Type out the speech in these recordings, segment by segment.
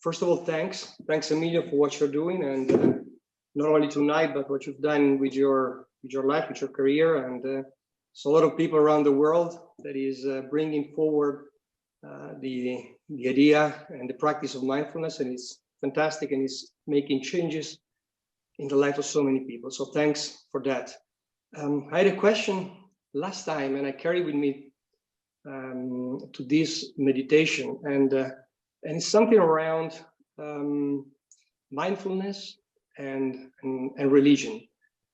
First of all, thanks Emilio for what you're doing, and not only tonight, but what you've done with your life, with your career, and so a lot of people around the world that is bringing forward the idea and the practice of mindfulness, and it's fantastic, and it's making changes in the life of so many people. So thanks for that. I had a question last time, and I carry with me to this meditation, and it's something around mindfulness and religion,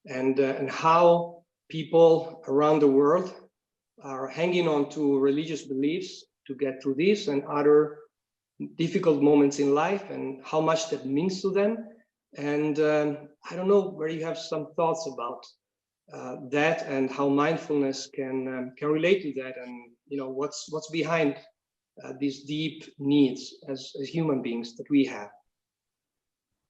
and how people around the world are hanging on to religious beliefs to get through this and other difficult moments in life, and how much that means to them. And I don't know where you have some thoughts about that, and how mindfulness can relate to that, and what's behind these deep needs as human beings that we have.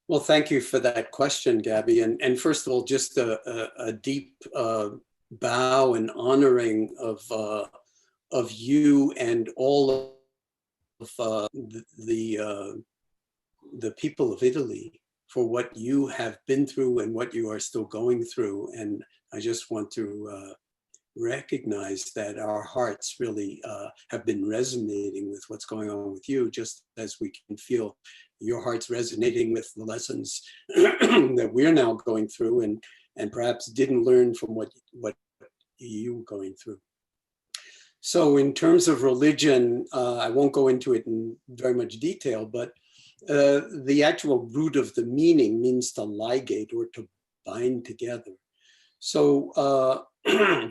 Well, thank you for that question, Gabby. And first of all, just a deep bow and honoring of you and all of the people of Italy for what you have been through and what you are still going through. And I just want to recognize that our hearts really have been resonating with what's going on with you, just as we can feel your heart's resonating with the lessons that we're now going through, and perhaps didn't learn from what you going through. So in terms of religion, I won't go into it in very much detail, but the actual root of the meaning means to ligate or to bind together. So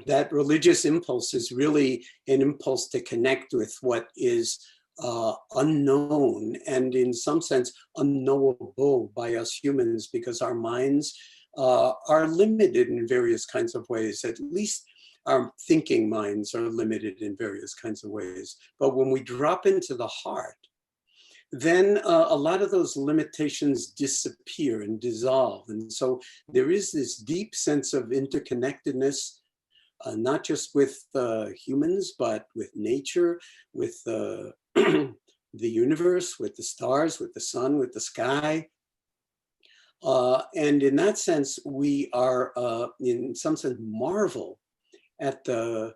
that religious impulse is really an impulse to connect with what is unknown, and in some sense unknowable by us humans, because our minds are limited in various kinds of ways. At least our thinking minds are limited in various kinds of ways. But when we drop into the heart, then a lot of those limitations disappear and dissolve. And so there is this deep sense of interconnectedness, not just with humans, but with nature, with the universe, with the stars, with the sun, with the sky. And in that sense, we are, in some sense, marvel at the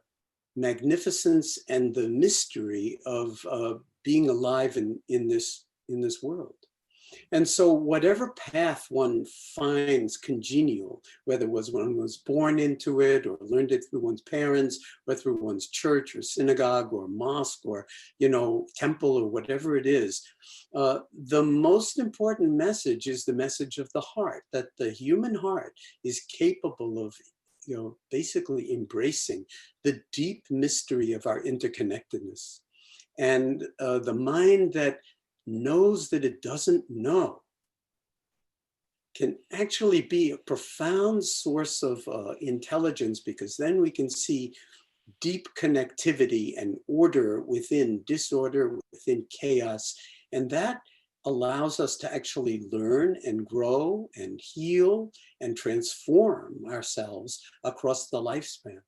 magnificence and the mystery of being alive in this world. And so whatever path one finds congenial, whether one was born into it or learned it through one's parents or through one's church or synagogue or mosque or temple or whatever it is, the most important message is the message of the heart, that the human heart is capable of basically embracing the deep mystery of our interconnectedness. And the mind that knows that it doesn't know can actually be a profound source of intelligence, because then we can see deep connectivity and order within disorder, within chaos. And that allows us to actually learn and grow and heal and transform ourselves across the lifespan.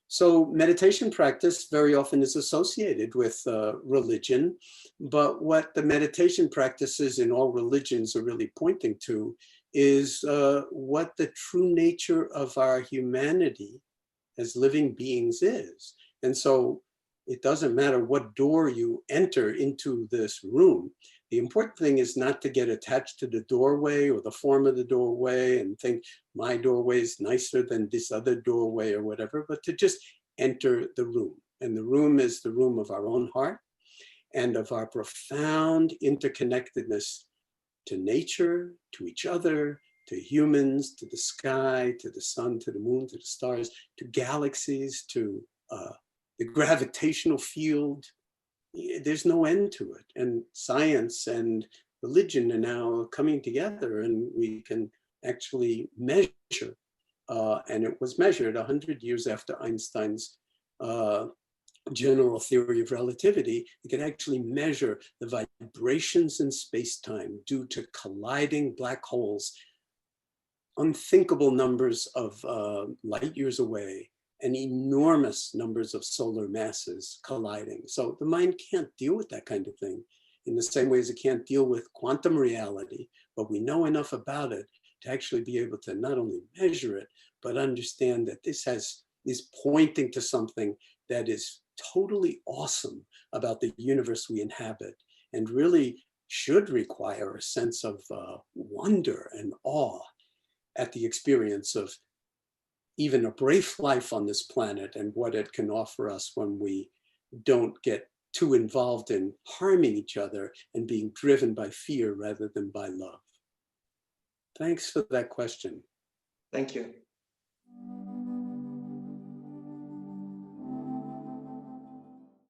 So meditation practice very often is associated with religion, but what the meditation practices in all religions are really pointing to is what the true nature of our humanity as living beings is. And so it doesn't matter what door you enter into this room. The important thing is not to get attached to the doorway or the form of the doorway and think my doorway is nicer than this other doorway or whatever, but to just enter the room. And the room is the room of our own heart and of our profound interconnectedness to nature, to each other, to humans, to the sky, to the sun, to the moon, to the stars, to galaxies, to the gravitational field. There's no end to it. And science and religion are now coming together, and we can actually measure, and it was measured 100 years after Einstein's general theory of relativity. You can actually measure the vibrations in space-time due to colliding black holes, unthinkable numbers of light years away, and enormous numbers of solar masses colliding. So the mind can't deal with that kind of thing. in the same way as it can't deal with quantum reality, but we know enough about it to actually be able to not only measure it, but understand that this is pointing to something that is totally awesome about the universe we inhabit, and really should require a sense of wonder and awe at the experience of even a brief life on this planet and what it can offer us when we don't get too involved in harming each other and being driven by fear rather than by love. Thanks for that question. Thank you.